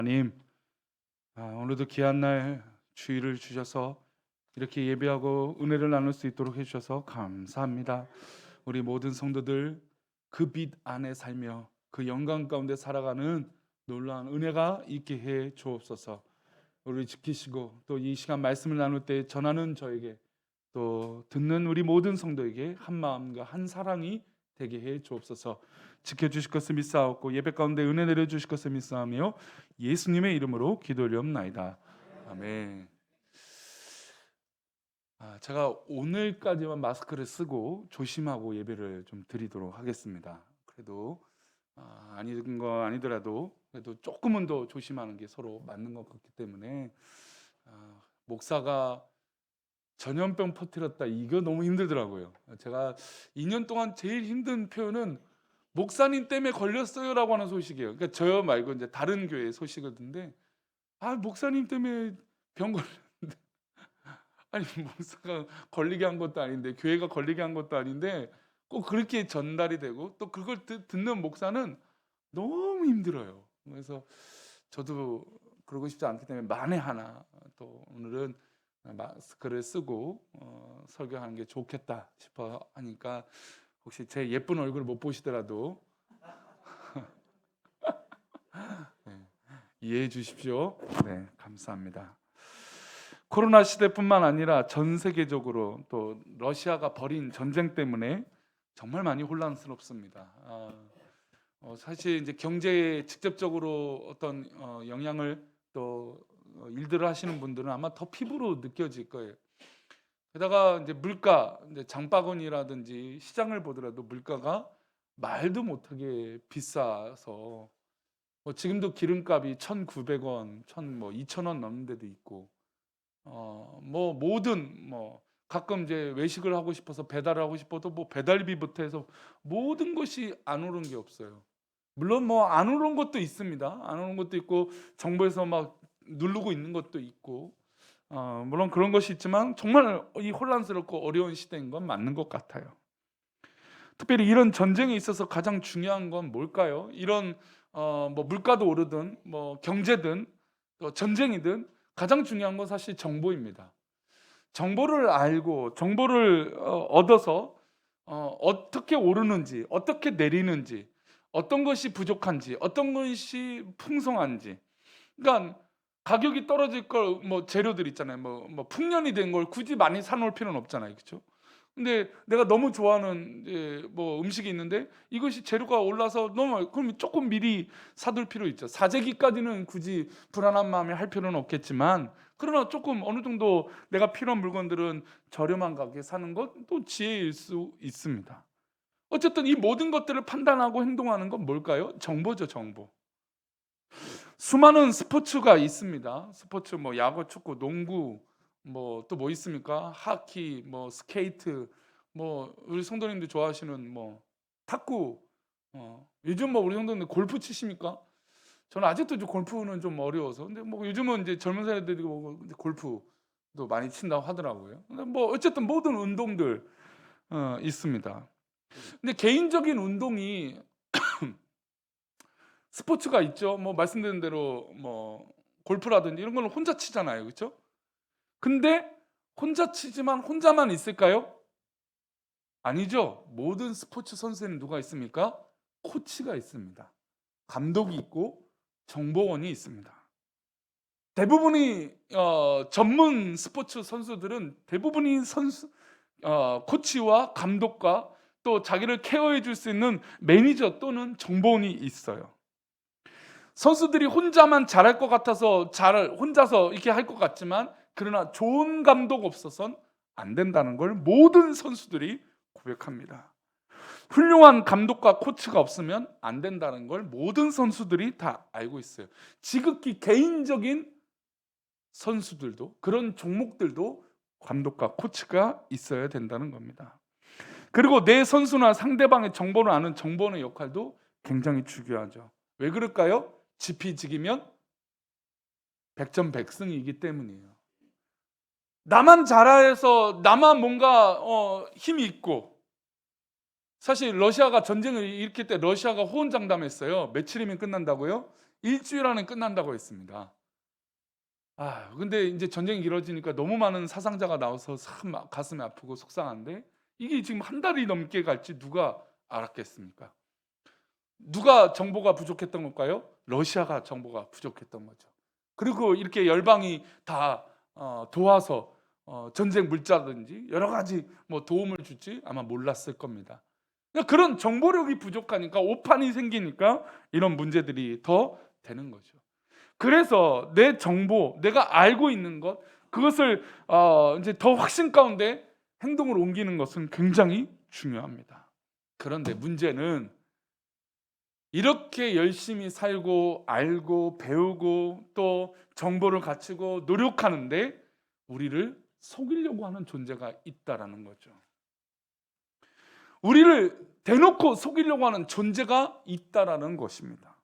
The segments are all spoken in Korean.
하나님, 오늘도 귀한 날 주의를 주셔서 이렇게 예배하고 은혜를 나눌 수 있도록 해주셔서 감사합니다. 우리 모든 성도들 그 빛 안에 살며 그 영광 가운데 살아가는 놀라운 은혜가 있게 해 주옵소서. 우리 지키시고 또 이 시간 말씀을 나눌 때 전하는 저에게 또 듣는 우리 모든 성도에게 한 마음과 한 사랑이 되게 해 주옵소서. 지켜주실 것을 믿사옵고 예배 가운데 은혜 내려주실 것을 믿사오며 예수님의 이름으로 기도 올리옵나이다. 아멘. 제가 오늘까지만 마스크를 쓰고 조심하고 예배를 좀 드리도록 하겠습니다. 그래도 아닌 거 아니더라도 그래도 조금은 더 조심하는 게 서로 맞는 것 같기 때문에 목사가 전염병 퍼뜨렸다, 이거 너무 힘들더라고요. 제가 2년 동안 제일 힘든 표현은 목사님 때문에 걸렸어요라고 하는 소식이에요. 그러니까 저 말고 이제 다른 교회 소식이던데, 목사님 때문에 병 걸렸는데, 아니 목사가 걸리게 한 것도 아닌데, 교회가 걸리게 한 것도 아닌데 꼭 그렇게 전달이 되고 또 그걸 듣는 목사는 너무 힘들어요. 그래서 저도 그러고 싶지 않기 때문에 만에 하나 또 오늘은 마스크를 쓰고 설교하는 게 좋겠다 싶어 하니까, 혹시 제 예쁜 얼굴 못 보시더라도 네, 이해해 주십시오. 네, 감사합니다. 코로나 시대뿐만 아니라 전 세계적으로 또 러시아가 벌인 전쟁 때문에 정말 많이 혼란스럽습니다. 사실 이제 경제에 직접적으로 어떤 영향을 또 일들을 하시는 분들은 아마 더 피부로 느껴질 거예요. 게다가 이제 물가, 이제 장바구니라든지 시장을 보더라도 물가가 말도 못하게 비싸서 지금도 기름값이 1,900원, 2,000원 넘는 데도 있고, 모든 가끔 이제 외식을 하고 싶어서 배달을 하고 싶어도 배달비부터 해서 모든 것이 안 오른 게 없어요. 물론 안 오른 것도 있습니다. 안 오른 것도 있고 정부에서 막 누르고 있는 것도 있고, 물론 그런 것이 있지만 정말 이 혼란스럽고 어려운 시대인 건 맞는 것 같아요. 특별히 이런 전쟁에 있어서 가장 중요한 건 뭘까요? 이런 물가도 오르든 경제든 또 전쟁이든 가장 중요한 건 사실 정보입니다. 정보를 알고 정보를 얻어서 어떻게 오르는지, 어떻게 내리는지, 어떤 것이 부족한지, 어떤 것이 풍성한지. 그러니까 가격이 떨어질 걸 재료들 있잖아요. 풍년이 된 걸 굳이 많이 사놓을 필요는 없잖아요, 그렇죠? 근데 내가 너무 좋아하는 음식이 있는데 이것이 재료가 올라서 너무, 그럼 조금 미리 사둘 필요 있죠. 사재기까지는 굳이 불안한 마음에 할 필요는 없겠지만, 그러나 조금 어느 정도 내가 필요한 물건들은 저렴한 가격에 사는 것도 지혜일 수 있습니다. 어쨌든 이 모든 것들을 판단하고 행동하는 건 뭘까요? 정보죠, 정보. 수많은 스포츠가 있습니다. 스포츠 야구, 축구, 농구, 또 뭐 있습니까? 하키, 스케이트, 우리 성도님들 좋아하시는 탁구. 요즘 우리 성도님들 골프 치십니까? 저는 아직도 골프는 좀 어려워서. 근데 요즘은 이제 젊은 세대들이 골프도 많이 친다고 하더라고요. 근데 어쨌든 모든 운동들 있습니다. 근데 개인적인 운동이 스포츠가 있죠. 말씀드린 대로 골프라든지 이런 거는 혼자 치잖아요, 그렇죠? 근데 혼자 치지만 혼자만 있을까요? 아니죠. 모든 스포츠 선수에는 누가 있습니까? 코치가 있습니다. 감독이 있고 정보원이 있습니다. 대부분이 전문 스포츠 선수들은 대부분이 코치와 감독과 또 자기를 케어해 줄 수 있는 매니저 또는 정보원이 있어요. 선수들이 혼자만 잘할 것 같아서 혼자서 이렇게 할 것 같지만, 그러나 좋은 감독 없어서는 안 된다는 걸 모든 선수들이 고백합니다. 훌륭한 감독과 코치가 없으면 안 된다는 걸 모든 선수들이 다 알고 있어요. 지극히 개인적인 선수들도, 그런 종목들도 감독과 코치가 있어야 된다는 겁니다. 그리고 내 선수나 상대방의 정보를 아는 정보원의 역할도 굉장히 중요하죠. 왜 그럴까요? 지피지기면 백전백승이기 때문이에요. 나만 잘해서 나만 뭔가 힘이 있고, 사실 러시아가 전쟁을 일으킬 때 러시아가 호언장담했어요. 며칠이면 끝난다고요? 일주일 안에 끝난다고 했습니다. 근데 이제 전쟁이 길어지니까 너무 많은 사상자가 나와서 참 가슴이 아프고 속상한데, 이게 지금 한 달이 넘게 갈지 누가 알았겠습니까? 누가 정보가 부족했던 걸까요? 러시아가 정보가 부족했던 거죠. 그리고 이렇게 열방이 다 도와서 전쟁 물자든지 여러 가지 뭐 도움을 줄지 아마 몰랐을 겁니다. 그런 정보력이 부족하니까 오판이 생기니까 이런 문제들이 더 되는 거죠. 그래서 내 정보, 내가 알고 있는 것, 그것을 이제 더 확신 가운데 행동으로 옮기는 것은 굉장히 중요합니다. 그런데 문제는 이렇게 열심히 살고 알고 배우고 또 정보를 갖추고 노력하는데 우리를 속이려고 하는 존재가 있다라는 거죠. 우리를 대놓고 속이려고 하는 존재가 있다라는 것입니다.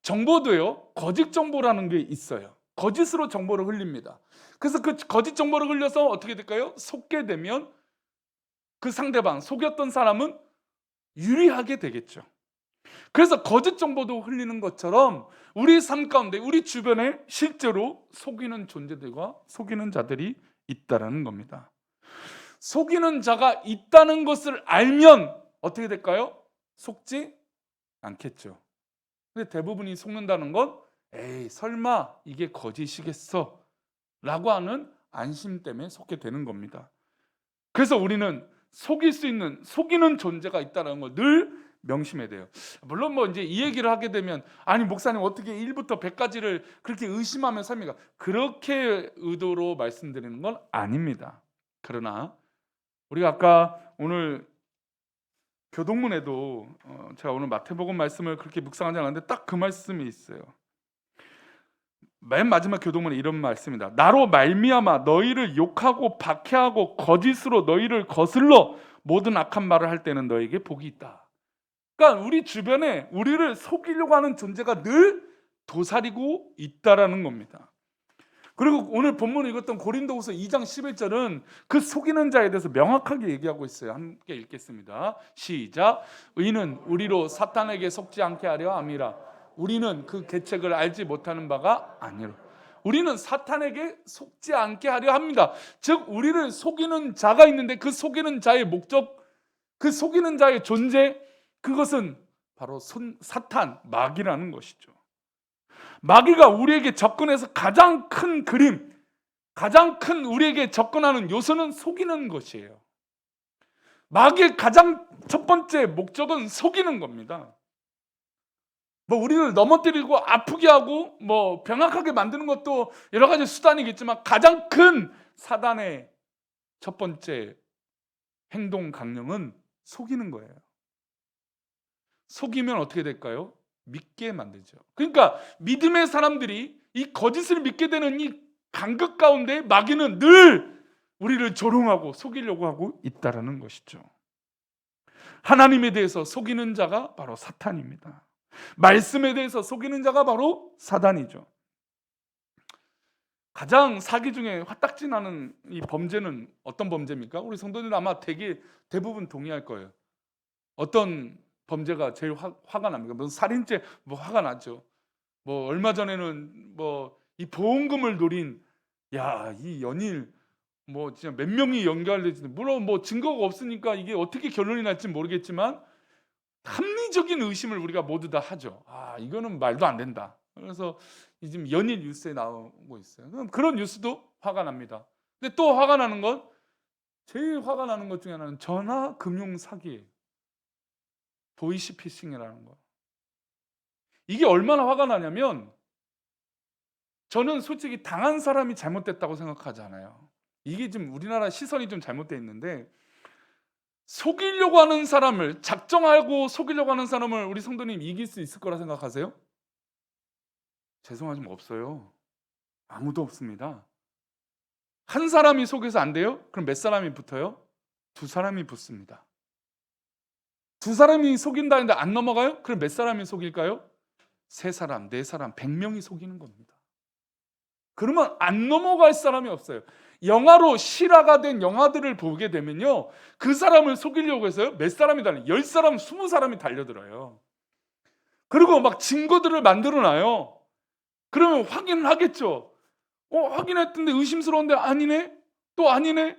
정보도요, 거짓 정보라는 게 있어요. 거짓으로 정보를 흘립니다. 그래서 그 거짓 정보를 흘려서 어떻게 될까요? 속게 되면 그 상대방, 속였던 사람은 유리하게 되겠죠. 그래서 거짓 정보도 흘리는 것처럼 우리 삶 가운데, 우리 주변에 실제로 속이는 존재들과 속이는 자들이 있다라는 겁니다. 속이는 자가 있다는 것을 알면 어떻게 될까요? 속지 않겠죠. 근데 대부분이 속는다는 건 에이 설마 이게 거짓이겠어 라고 하는 안심 때문에 속게 되는 겁니다. 그래서 우리는 속일 수 있는, 속이는 존재가 있다는 걸 늘 명심해야 돼요. 물론 뭐 이제 이 얘기를 하게 되면 아니 목사님 어떻게 1부터 100까지를 그렇게 의심하며 삽니까? 그렇게 의도로 말씀드리는 건 아닙니다. 그러나 우리가 아까 오늘 교동문에도 제가 오늘 마태복음 말씀을 그렇게 묵상하지 않았는데 딱 그 말씀이 있어요. 맨 마지막 교동문에 이런 말씀입니다. 나로 말미암아 너희를 욕하고 박해하고 거짓으로 너희를 거슬러 모든 악한 말을 할 때는 너에게 복이 있다. 그러니까 우리 주변에 우리를 속이려고 하는 존재가 늘 도사리고 있다라는 겁니다. 그리고 오늘 본문을 읽었던 고린도후서 2장 11절은 그 속이는 자에 대해서 명확하게 얘기하고 있어요. 함께 읽겠습니다. 시작. 의인은 우리로 사탄에게 속지 않게 하려 함이라. 우리는 그 계책을 알지 못하는 바가 아니라. 우리는 사탄에게 속지 않게 하려 합니다. 즉 우리를 속이는 자가 있는데 그 속이는 자의 목적, 그 속이는 자의 존재, 그것은 바로 사탄, 마귀라는 것이죠. 마귀가 우리에게 접근해서 가장 큰 그림, 가장 큰 우리에게 접근하는 요소는 속이는 것이에요. 마귀의 가장 첫 번째 목적은 속이는 겁니다. 뭐 우리를 넘어뜨리고 아프게 하고 뭐 병약하게 만드는 것도 여러 가지 수단이겠지만 가장 큰 사단의 첫 번째 행동 강령은 속이는 거예요. 속이면 어떻게 될까요? 믿게 만들죠. 그러니까 믿음의 사람들이 이 거짓을 믿게 되는 이 간극 가운데 마귀는 늘 우리를 조롱하고 속이려고 하고 있다라는 것이죠. 하나님에 대해서 속이는 자가 바로 사탄입니다. 말씀에 대해서 속이는 자가 바로 사단이죠. 가장 사기 중에 화딱지 나는 이 범죄는 어떤 범죄입니까? 우리 성도들 아마 대부분 동의할 거예요. 어떤 범죄가 제일 화가 납니까? 무슨 살인죄 뭐 화가 나죠. 뭐 얼마 전에는 뭐 이 보험금을 노린 이 연일 뭐 진짜 몇 명이 연결되지, 물론 뭐 증거가 없으니까 이게 어떻게 결론이 날지 모르겠지만 합리적인 의심을 우리가 모두 다 하죠. 이거는 말도 안 된다. 그래서 지금 연일 뉴스에 나오고 있어요. 그런 뉴스도 화가 납니다. 근데 또 화가 나는 건, 제일 화가 나는 것 중에 하나는 전화 금융 사기예요. 보이시피싱이라는 거. 이게 얼마나 화가 나냐면, 저는 솔직히 당한 사람이 잘못됐다고 생각하잖아요. 이게 지금 우리나라 시선이 좀 잘못되어 있는데, 속이려고 하는 사람을, 작정하고 속이려고 하는 사람을 우리 성도님 이길 수 있을 거라 생각하세요? 죄송하지만 없어요. 아무도 없습니다. 한 사람이 속여서 안 돼요? 그럼 몇 사람이 붙어요? 두 사람이 붙습니다. 두 사람이 속인다 했는데 안 넘어가요? 그럼 몇 사람이 속일까요? 세 사람, 네 사람, 100명이 속이는 겁니다. 그러면 안 넘어갈 사람이 없어요. 영화로 실화가 된 영화들을 보게 되면요, 그 사람을 속이려고 해서요 몇 사람이 달려요? 10사람, 20사람이 달려들어요. 그리고 막 증거들을 만들어 놔요. 그러면 확인을 하겠죠. 확인했던데 의심스러운데 아니네? 또 아니네?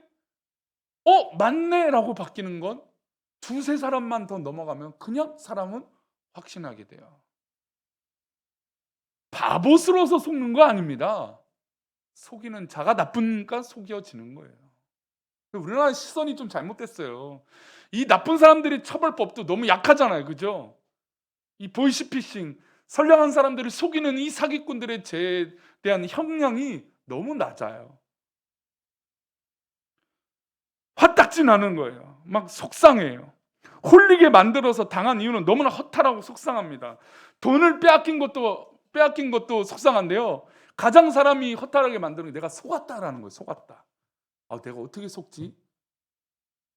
맞네라고 바뀌는 건 두세 사람만 더 넘어가면 그냥 사람은 확신하게 돼요. 바보스러워서 속는 거 아닙니다. 속이는 자가 나쁘니까 속여지는 거예요. 우리나라 시선이 좀 잘못됐어요. 이 나쁜 사람들이 처벌법도 너무 약하잖아요. 그죠? 이 보이스피싱, 선량한 사람들을 속이는 이 사기꾼들의 죄에 대한 형량이 너무 낮아요. 화딱지 나는 거예요. 막 속상해요. 홀리게 만들어서 당한 이유는 너무나 허탈하고 속상합니다. 돈을 빼앗긴 것도 속상한데요. 가장 사람이 허탈하게 만드는 게 내가 속았다라는 거예요. 속았다. 내가 어떻게 속지?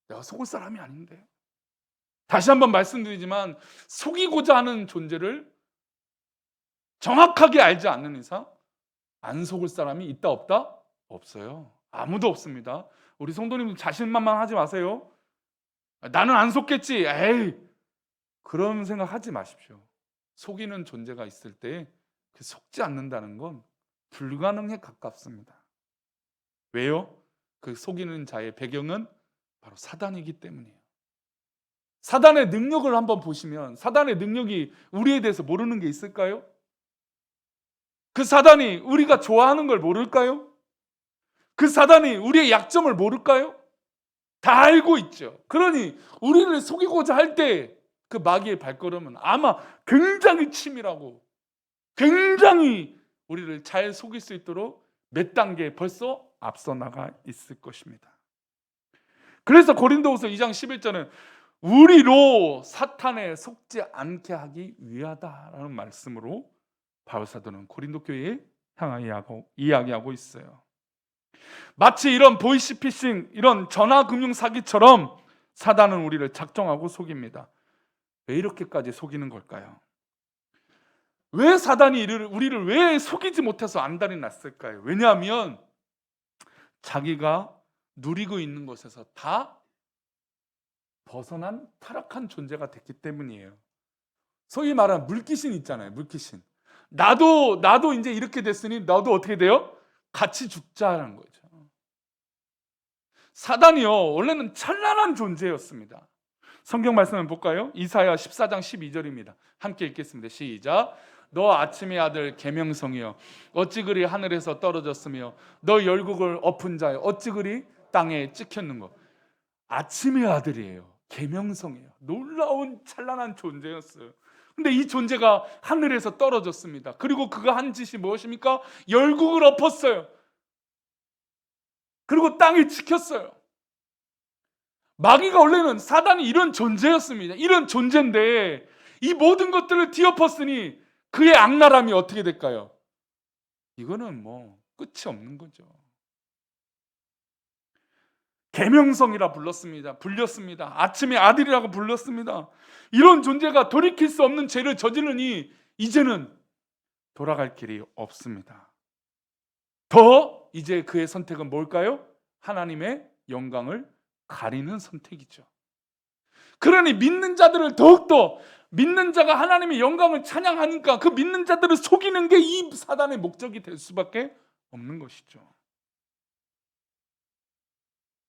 내가 속을 사람이 아닌데. 다시 한번 말씀드리지만 속이고자 하는 존재를 정확하게 알지 않는 이상 안 속을 사람이 있다 없다? 없어요. 아무도 없습니다. 우리 성도님 자신만만하지 마세요. 나는 안 속겠지. 에이, 그런 생각하지 마십시오. 속이는 존재가 있을 때 그 속지 않는다는 건 불가능에 가깝습니다. 왜요? 그 속이는 자의 배경은 바로 사단이기 때문이에요. 사단의 능력을 한번 보시면 사단의 능력이 우리에 대해서 모르는 게 있을까요? 그 사단이 우리가 좋아하는 걸 모를까요? 그 사단이 우리의 약점을 모를까요? 다 알고 있죠. 그러니 우리를 속이고자 할 때 그 마귀의 발걸음은 아마 굉장히 치밀하고 굉장히 우리를 잘 속일 수 있도록 몇 단계 벌써 앞서 나가 있을 것입니다. 그래서 고린도후서 2장 11절은 우리로 사탄에 속지 않게 하기 위하다라는 말씀으로 바울 사도는 고린도 교회에 향하여 이야기하고 있어요. 마치 이런 보이스피싱, 이런 전화금융 사기처럼 사단은 우리를 작정하고 속입니다. 왜 이렇게까지 속이는 걸까요? 왜 사단이 우리를 왜 속이지 못해서 안달이 났을까요? 왜냐하면 자기가 누리고 있는 것에서 다 벗어난 타락한 존재가 됐기 때문이에요. 소위 말하는 물귀신 있잖아요. 물귀신. 나도 이제 이렇게 됐으니 나도 어떻게 돼요? 같이 죽자라는 거죠. 사단이요, 원래는 찬란한 존재였습니다. 성경 말씀을 볼까요? 이사야 14장 12절입니다. 함께 읽겠습니다. 시작. 너 아침의 아들 계명성이여 어찌 그리 하늘에서 떨어졌으며 너 열국을 엎은 자여 어찌 그리 땅에 찍혔는고. 아침의 아들이에요. 계명성이에요. 놀라운 찬란한 존재였어요. 근데 이 존재가 하늘에서 떨어졌습니다. 그리고 그가 한 짓이 무엇입니까? 열국을 엎었어요. 그리고 땅에 찍혔어요. 마귀가 원래는 사단이 이런 존재였습니다. 이런 존재인데 이 모든 것들을 뒤엎었으니 그의 악랄함이 어떻게 될까요? 이거는 뭐 끝이 없는 거죠. 계명성이라 불렸습니다. 아침의 아들이라고 불렀습니다. 이런 존재가 돌이킬 수 없는 죄를 저지르니 이제는 돌아갈 길이 없습니다. 더 이제 그의 선택은 뭘까요? 하나님의 영광을 가리는 선택이죠. 그러니 믿는 자들을 더욱더 믿는 자가 하나님의 영광을 찬양하니까 그 믿는 자들을 속이는 게 이 사단의 목적이 될 수밖에 없는 것이죠.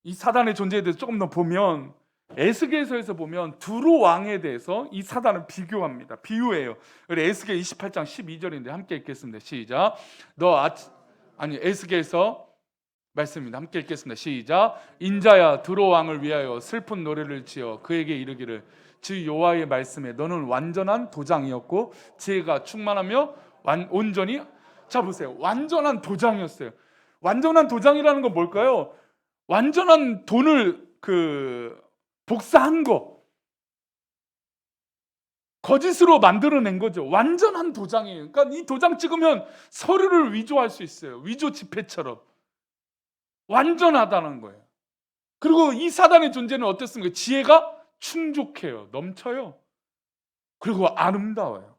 이 사단의 존재에 대해서 조금 더 보면 에스겔서에서 보면 두로 왕에 대해서 이 사단을 비교합니다. 비유해요. 에스겔 28장 12절인데 함께 읽겠습니다. 시작. 에스겔서 말씀입니다. 함께 읽겠습니다. 시작. 인자야 두로 왕을 위하여 슬픈 노래를 지어 그에게 이르기를 주 여호와의 말씀에 너는 완전한 도장이었고 지혜가 충만하며 온전히 자 보세요. 완전한 도장이었어요. 완전한 도장이라는 건 뭘까요? 완전한 돈을 복사한 거, 거짓으로 만들어낸 거죠. 완전한 도장이에요. 그러니까 이 도장 찍으면 서류를 위조할 수 있어요. 위조 지폐처럼 완전하다는 거예요. 그리고 이 사단의 존재는 어떻습니까? 지혜가 충족해요. 넘쳐요. 그리고 아름다워요.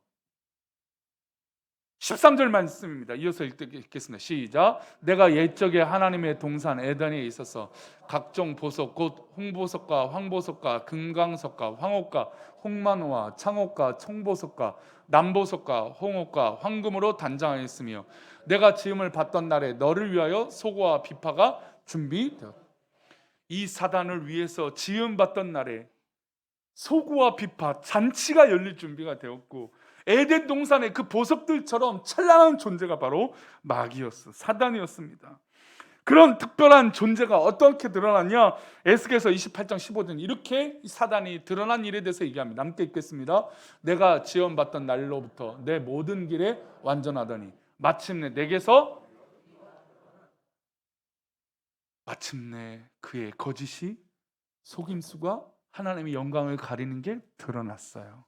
13절 말씀입니다. 이어서 읽겠습니다. 시작. 내가 옛적에 하나님의 동산 에덴에 있어서 각종 보석 곧 홍보석과 황보석과 금강석과 황옥과 홍만호와 창옥과 청보석과 남보석과 홍옥과 황금으로 단장하였으며 내가 지음을 받던 날에 너를 위하여 소고와 비파가 준비되었다. 이 사단을 위해서 지음 받던 날에 소고와 비파 잔치가 열릴 준비가 되었고, 에덴 동산의 그 보석들처럼 찬란한 존재가 바로 마귀였어, 사단이었습니다. 그런 특별한 존재가 어떻게 드러났냐? 에스겔서 28장 15절 이렇게 사단이 드러난 일에 대해서 얘기합니다. 함께 읽겠습니다. 내가 지원받던 날로부터 내 모든 길에 완전하더니 마침내 그의 거짓이, 속임수가 하나님의 영광을 가리는 게 드러났어요.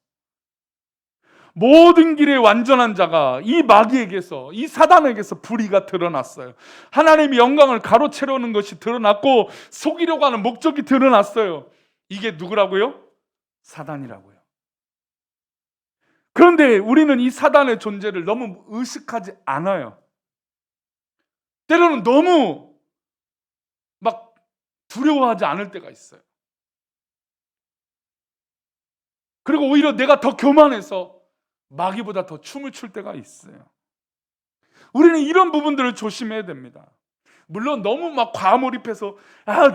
모든 길에 완전한 자가 이 마귀에게서, 이 사단에게서 불의가 드러났어요. 하나님의 영광을 가로채려는 것이 드러났고 속이려고 하는 목적이 드러났어요. 이게 누구라고요? 사단이라고요. 그런데 우리는 이 사단의 존재를 너무 의식하지 않아요. 때로는 너무 막 두려워하지 않을 때가 있어요. 그리고 오히려 내가 더 교만해서 마귀보다 더 춤을 출 때가 있어요. 우리는 이런 부분들을 조심해야 됩니다. 물론 너무 막 과몰입해서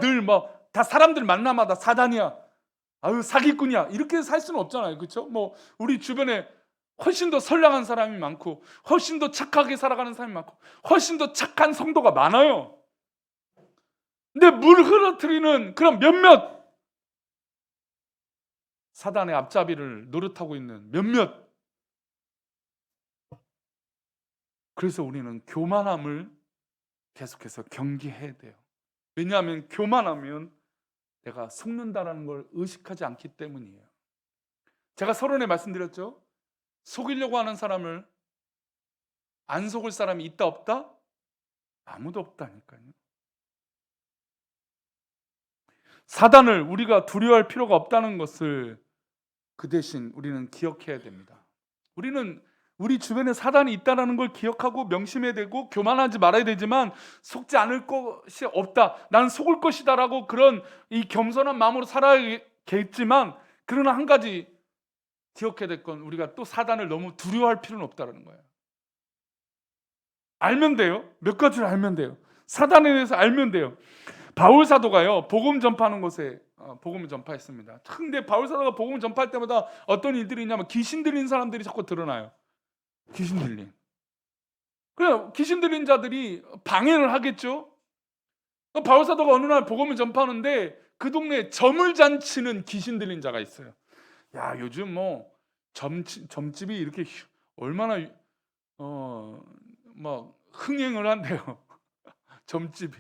늘 막 다 사람들 만나마다 사단이야, 아유 사기꾼이야 이렇게 살 수는 없잖아요. 그렇죠? 뭐 우리 주변에 훨씬 더 선량한 사람이 많고 훨씬 더 착하게 살아가는 사람이 많고 훨씬 더 착한 성도가 많아요. 근데 물 흐르뜨리는 그런 몇몇 사단의 앞잡이를 노릇하고 있는 몇몇, 그래서 우리는 교만함을 계속해서 경계해야 돼요. 왜냐하면 교만하면 내가 속는다라는 걸 의식하지 않기 때문이에요. 제가 서론에 말씀드렸죠. 속이려고 하는 사람을 안 속을 사람이 있다 없다? 아무도 없다니까요. 사단을 우리가 두려워할 필요가 없다는 것을 그 대신 우리는 기억해야 됩니다. 우리는 우리 주변에 사단이 있다는 걸 기억하고 명심해야 되고 교만하지 말아야 되지만 속지 않을 것이 없다, 나는 속을 것이다 라고 그런 이 겸손한 마음으로 살아야겠지만, 그러나 한 가지 기억해야 될 건 우리가 또 사단을 너무 두려워할 필요는 없다는 거예요. 알면 돼요. 몇 가지를 알면 돼요. 사단에 대해서 알면 돼요. 바울 사도가요, 복음 전파하는 곳에 복음을 전파했습니다. 근데 바울 사도가 복음을 전파할 때마다 어떤 일들이 있냐면 귀신 들린 사람들이 자꾸 드러나요. 귀신 들린. 그래, 귀신 들린 자들이 방해를 하겠죠. 바울 사도가 어느 날 복음을 전파하는데 그 동네에 점을 잔치는 귀신 들린 자가 있어요. 야, 요즘 뭐 점집이 이렇게 얼마나 막 흥행을 한대요. 점집이.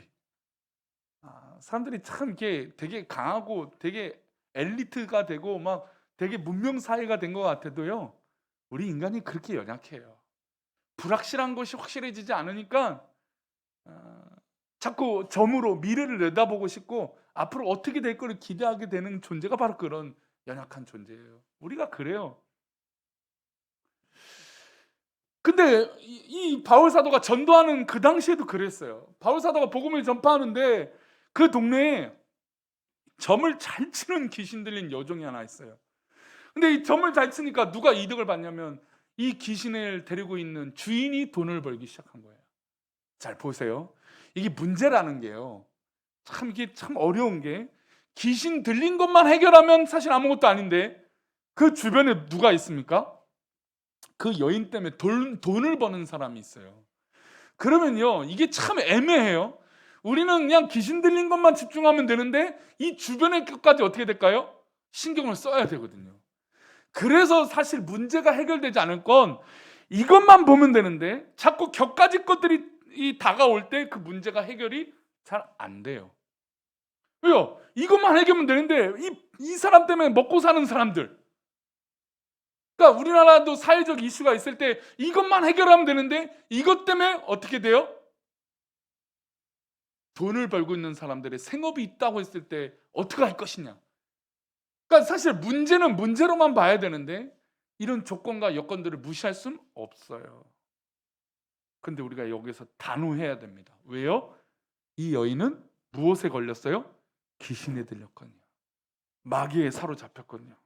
사람들이 참 이렇게 되게 강하고 되게 엘리트가 되고 막 되게 문명 사회가 된 것 같아도요, 우리 인간이 그렇게 연약해요. 불확실한 것이 확실해지지 않으니까 자꾸 점으로 미래를 내다보고 싶고 앞으로 어떻게 될 거를 기대하게 되는 존재가 바로 그런 연약한 존재예요. 우리가 그래요. 근데 이 바울 사도가 전도하는 그 당시에도 그랬어요. 바울 사도가 복음을 전파하는데 그 동네에 점을 잘 치는 귀신 들린 여종이 하나 있어요. 근데 이 점을 잘 치니까 누가 이득을 받냐면 이 귀신을 데리고 있는 주인이 돈을 벌기 시작한 거예요. 잘 보세요. 이게 문제라는 게요, 이게 참 어려운 게, 귀신 들린 것만 해결하면 사실 아무것도 아닌데 그 주변에 누가 있습니까? 그 여인 때문에 돈을 버는 사람이 있어요. 그러면요, 이게 참 애매해요. 우리는 그냥 귀신 들린 것만 집중하면 되는데 이 주변의 것까지 어떻게 될까요? 신경을 써야 되거든요. 그래서 사실 문제가 해결되지 않을 건 이것만 보면 되는데 자꾸 격가지 것들이 다가올 때 그 문제가 해결이 잘 안 돼요. 왜요? 이것만 해결하면 되는데 이 사람 때문에 먹고 사는 사람들, 그러니까 우리나라도 사회적 이슈가 있을 때 이것만 해결하면 되는데 이것 때문에 어떻게 돼요? 돈을 벌고 있는 사람들의 생업이 있다고 했을 때 어떻게 할 것이냐. 그러니까 사실 문제는 문제로만 봐야 되는데 이런 조건과 여건들을 무시할 수는 없어요. 근데 우리가 여기서 단호해야 됩니다. 왜요? 이 여인은 무엇에 걸렸어요? 귀신에 들렸거든요. 마귀에 사로잡혔거든요.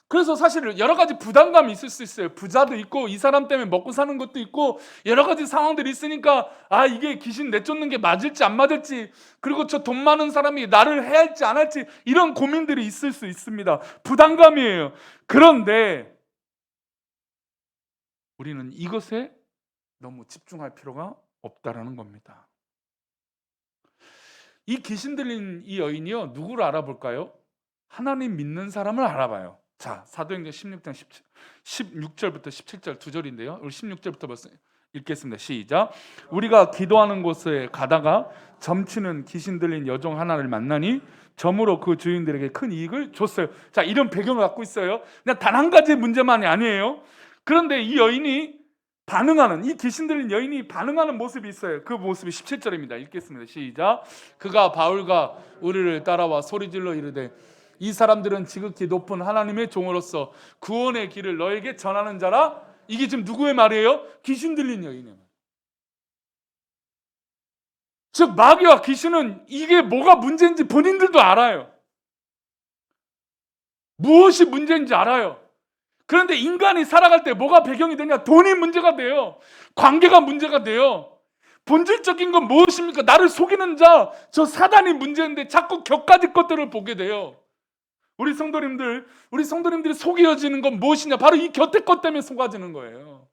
그래서 사실 여러 가지 부담감이 있을 수 있어요. 부자도 있고 이 사람 때문에 먹고 사는 것도 있고 여러 가지 상황들이 있으니까 이게 귀신 내쫓는 게 맞을지 안 맞을지, 그리고 저 돈 많은 사람이 나를 해할지 안 할지 이런 고민들이 있을 수 있습니다. 부담감이에요. 그런데 우리는 이것에 너무 집중할 필요가 없다라는 겁니다. 이 귀신 들린 이 여인이요, 누구를 알아볼까요? 하나님 믿는 사람을 알아봐요. 자, 사도행전 16장 16절부터 17절 두 절인데요. 우리 16절부터 벌써 읽겠습니다. 시작. 우리가 기도하는 곳에 가다가 점치는 귀신 들린 여종 하나를 만나니 점으로 그 주인들에게 큰 이익을 줬어요. 자, 이런 배경을 갖고 있어요. 그냥 단 한 가지 문제만이 아니에요. 그런데 이 여인이 반응하는, 이 귀신 들린 여인이 반응하는 모습이 있어요. 그 모습이 17절입니다. 읽겠습니다. 시작. 그가 바울과 우리를 따라와 소리질러 이르되 이 사람들은 지극히 높은 하나님의 종으로서 구원의 길을 너에게 전하는 자라. 이게 지금 누구의 말이에요? 귀신 들린 여인의 말. 즉 마귀와 귀신은 이게 뭐가 문제인지 본인들도 알아요. 무엇이 문제인지 알아요. 그런데 인간이 살아갈 때 뭐가 배경이 되냐? 돈이 문제가 돼요. 관계가 문제가 돼요. 본질적인 건 무엇입니까? 나를 속이는 자, 저 사단이 문제인데 자꾸 격가지 것들을 보게 돼요. 우리 성도님들이 속여지는 건 무엇이냐? 바로 이 곁에 것 때문에 속아지는 거예요.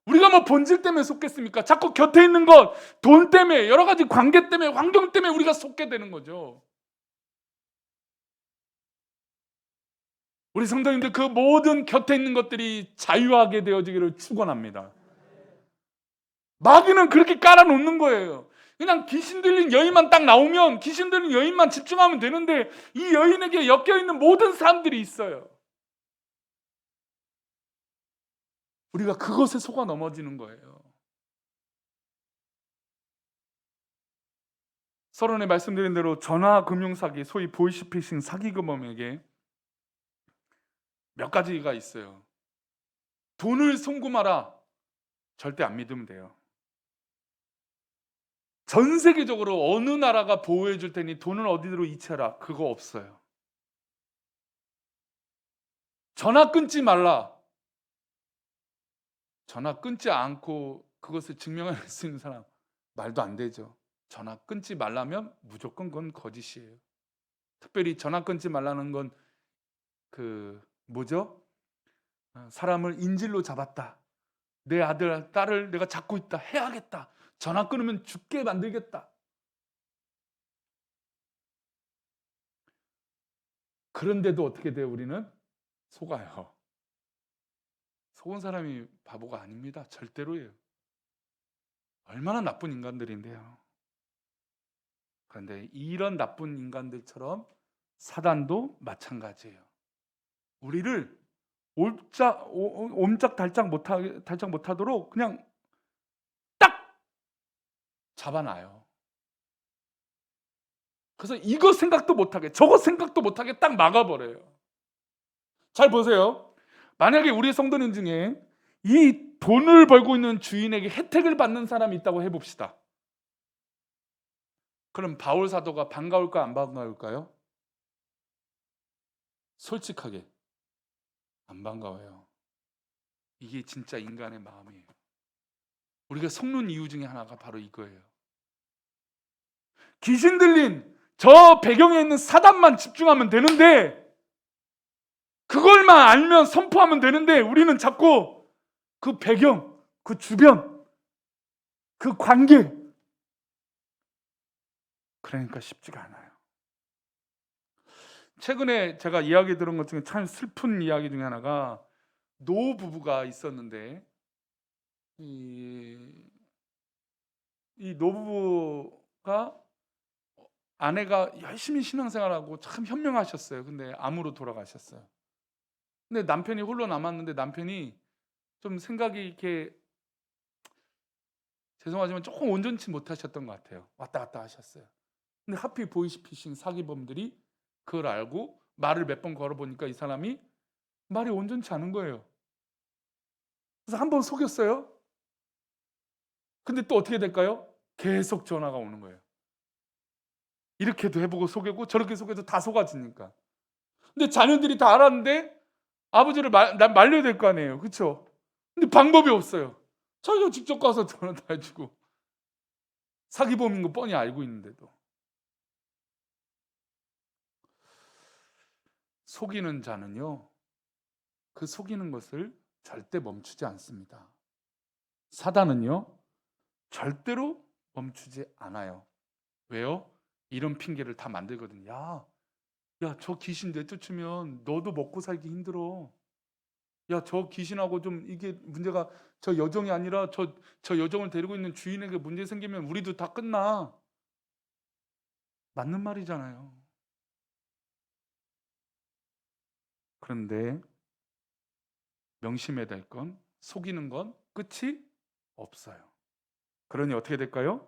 우리가 뭐 본질 때문에 속겠습니까? 자꾸 곁에 있는 것, 돈 때문에, 여러 가지 관계 때문에, 환경 때문에 우리가 속게 되는 거죠. 우리 성도님들 그 모든 곁에 있는 것들이 자유하게 되어지기를 축원합니다. 마귀는 그렇게 깔아놓는 거예요. 그냥 귀신 들린 여인만 딱 나오면 귀신 들린 여인만 집중하면 되는데 이 여인에게 엮여있는 모든 사람들이 있어요. 우리가 그것에 속아 넘어지는 거예요. 서론에 말씀드린 대로 전화금융사기, 소위 보이스피싱 사기금범에게 몇 가지가 있어요. 돈을 송금하라. 절대 안 믿으면 돼요. 전 세계적으로 어느 나라가 보호해 줄 테니 돈을 어디로 이체하라. 그거 없어요. 전화 끊지 말라. 전화 끊지 않고 그것을 증명할 수 있는 사람 말도 안 되죠. 전화 끊지 말라면 무조건 그건 거짓이에요. 특별히 전화 끊지 말라는 건 뭐죠? 사람을 인질로 잡았다. 내 아들, 딸을 내가 잡고 있다. 해야겠다. 전화 끊으면 죽게 만들겠다. 그런데도 어떻게 돼요? 우리는 속아요. 속은 사람이 바보가 아닙니다. 절대로예요. 얼마나 나쁜 인간들인데요. 그런데 이런 나쁜 인간들처럼 사단도 마찬가지예요. 우리를 옴짝달짝 못하도록 그냥 딱 잡아놔요. 그래서 이거 생각도 못하게, 저거 생각도 못하게 딱 막아버려요. 잘 보세요. 만약에 우리 성도님 중에 이 돈을 벌고 있는 주인에게 혜택을 받는 사람이 있다고 해봅시다. 그럼 바울 사도가 반가울까 안 반가울까요? 솔직하게 안 반가워요. 이게 진짜 인간의 마음이에요. 우리가 속는 이유 중에 하나가 바로 이거예요. 귀신 들린 저 배경에 있는 사단만 집중하면 되는데, 그걸만 알면 선포하면 되는데 우리는 자꾸 그 배경, 그 주변, 그 관계, 그러니까 쉽지가 않아요. 최근에 제가 이야기 들은 것 중에 참 슬픈 이야기 중에 하나가, 노 부부가 있었는데 이 노부부가, 아내가 열심히 신앙생활하고 참 현명하셨어요. 근데 암으로 돌아가셨어요. 근데 남편이 홀로 남았는데 남편이 좀 생각이 이렇게, 죄송하지만 조금 온전치 못하셨던 것 같아요. 왔다 갔다 하셨어요. 근데 하필 보이스피싱 사기범들이 그걸 알고 말을 몇 번 걸어보니까 이 사람이 말이 온전치 않은 거예요. 그래서 한 번 속였어요. 근데 또 어떻게 될까요? 계속 전화가 오는 거예요. 이렇게도 해보고 속이고 저렇게 속여도 다 속아지니까. 근데 자녀들이 다 알았는데 아버지를 말려야 될 거 아니에요. 그렇죠? 근데 방법이 없어요. 자기가 직접 가서 전화 다 해주고, 사기범인 거 뻔히 알고 있는데도. 속이는 자는요, 그 속이는 것을 절대 멈추지 않습니다. 사단은요, 절대로 멈추지 않아요. 왜요? 이런 핑계를 다 만들거든요. 야, 저 귀신 내쫓으면 너도 먹고 살기 힘들어. 야, 저 귀신하고 좀 이게 문제가 저 여정이 아니라 저 여정을 데리고 있는 주인에게 문제 생기면 우리도 다 끝나. 맞는 말이잖아요. 그런데 명심해야 될 건, 속이는 건 끝이 없어요. 그러니 어떻게 될까요?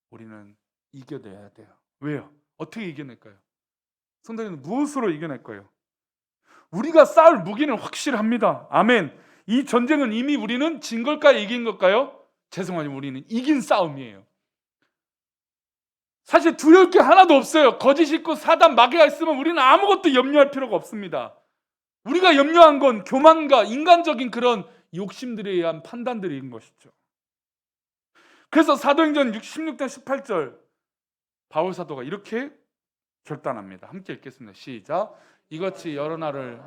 우리는 이겨내야 돼요. 왜요? 어떻게 이겨낼까요? 성도님은 무엇으로 이겨낼 거예요? 우리가 싸울 무기는 확실합니다. 아멘. 이 전쟁은 이미 우리는 진 걸까요? 이긴 걸까요? 죄송하지만 우리는 이긴 싸움이에요. 사실 두려울 게 하나도 없어요. 거짓 있고 사단 마귀가 있으면 우리는 아무것도 염려할 필요가 없습니다. 우리가 염려한 건 교만과 인간적인 그런 욕심들에 의한 판단들인 것이죠. 그래서 사도행전 16장 18절 바울 사도가 이렇게 결단합니다. 함께 읽겠습니다. 시작. 이같이 여러 날을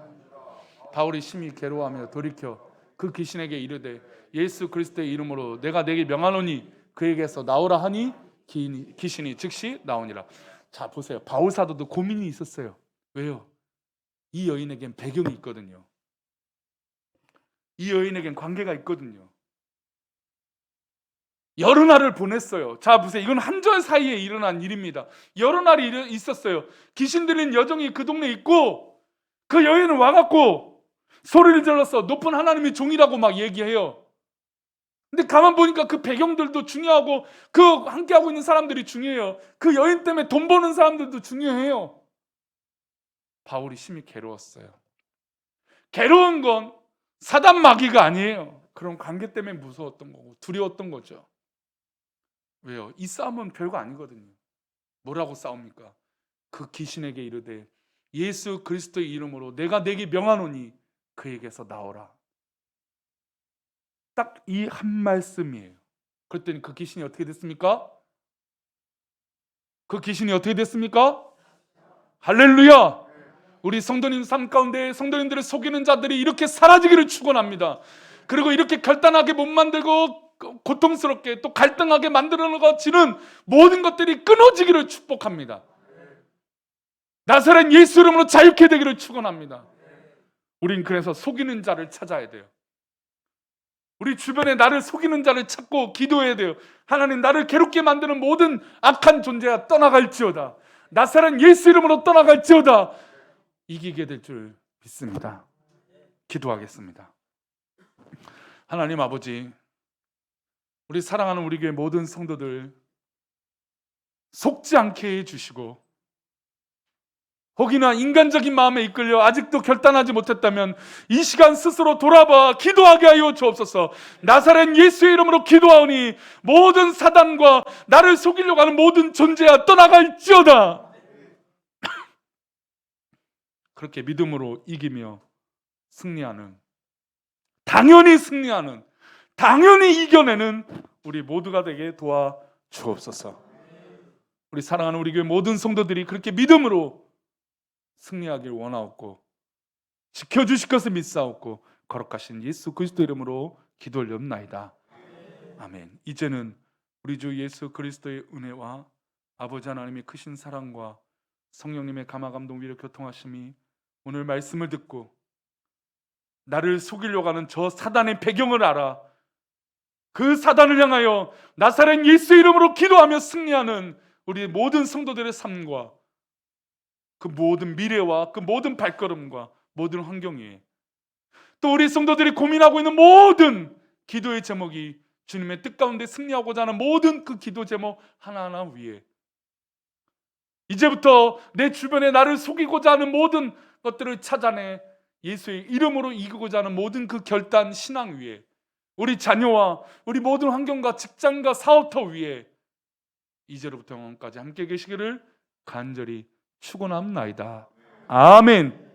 바울이 심히 괴로워하며 돌이켜 그 귀신에게 이르되 예수 그리스도의 이름으로 내가 내게 명하노니 그에게서 나오라 하니 귀신이 즉시 나오니라. 자, 보세요. 바울 사도도 고민이 있었어요. 왜요? 이 여인에겐 배경이 있거든요. 이 여인에겐 관계가 있거든요. 여러 날을 보냈어요. 자, 보세요. 이건 한절 사이에 일어난 일입니다. 여러 날이 있었어요. 귀신 들린 여정이 그 동네에 있고 그 여인은 와갖고 소리를 질러서 높은 하나님의 종이라고 막 얘기해요. 근데 가만 보니까 그 배경들도 중요하고 그 함께하고 있는 사람들이 중요해요. 그 여인 때문에 돈 버는 사람들도 중요해요. 바울이 심히 괴로웠어요. 괴로운 건 사단 마귀가 아니에요. 그런 관계 때문에 무서웠던 거고 두려웠던 거죠. 왜요? 이 싸움은 별거 아니거든요. 뭐라고 싸웁니까? 그 귀신에게 이르되 예수 그리스도의 이름으로 내가 내게 명하노니 그에게서 나오라. 딱 이 한 말씀이에요. 그랬더니 그 귀신이 어떻게 됐습니까? 그 귀신이 어떻게 됐습니까? 할렐루야! 우리 성도님 삶 가운데 성도님들을 속이는 자들이 이렇게 사라지기를 축원합니다. 그리고 이렇게 결단하게 못 만들고 고통스럽게 또 갈등하게 만들어지는 모든 것들이 끊어지기를 축복합니다. 나사렛 예수 이름으로 자유케 되기를 축원합니다. 우린 그래서 속이는 자를 찾아야 돼요. 우리 주변에 나를 속이는 자를 찾고 기도해야 돼요. 하나님, 나를 괴롭게 만드는 모든 악한 존재가 떠나갈지어다. 나사렛 예수 이름으로 떠나갈지어다. 이기게 될 줄 믿습니다. 기도하겠습니다. 하나님 아버지, 우리 사랑하는 우리 교회 모든 성도들 속지 않게 해주시고, 혹이나 인간적인 마음에 이끌려 아직도 결단하지 못했다면 이 시간 스스로 돌아봐 기도하게 하여 주옵소서. 나사렛 예수의 이름으로 기도하오니 모든 사단과 나를 속이려고 하는 모든 존재야 떠나갈지어다. 그렇게 믿음으로 이기며 승리하는, 당연히 승리하는, 당연히 이겨내는 우리 모두가 되게 도와 주옵소서. 우리 사랑하는 우리 교회 모든 성도들이 그렇게 믿음으로 승리하길 원하옵고 지켜주실 것을 믿사옵고 거룩하신 예수 그리스도 이름으로 기도 올려옵나이다. 아멘. 이제는 우리 주 예수 그리스도의 은혜와 아버지 하나님의 크신 사랑과 성령님의 감화 감동 위로 교통하심이 오늘 말씀을 듣고 나를 속이려고 하는 저 사단의 배경을 알아 그 사단을 향하여 나사렛 예수 이름으로 기도하며 승리하는 우리 모든 성도들의 삶과 그 모든 미래와 그 모든 발걸음과 모든 환경 위에 또 우리 성도들이 고민하고 있는 모든 기도의 제목이 주님의 뜻 가운데 승리하고자 하는 모든 그 기도 제목 하나하나 위에 이제부터 내 주변에 나를 속이고자 하는 모든 것들을 찾아내 예수의 이름으로 이기고자 하는 모든 그 결단 신앙 위에 우리 자녀와 우리 모든 환경과 직장과 사업터 위에 이제로부터 영원까지 함께 계시기를 간절히 축원합나이다. 아멘.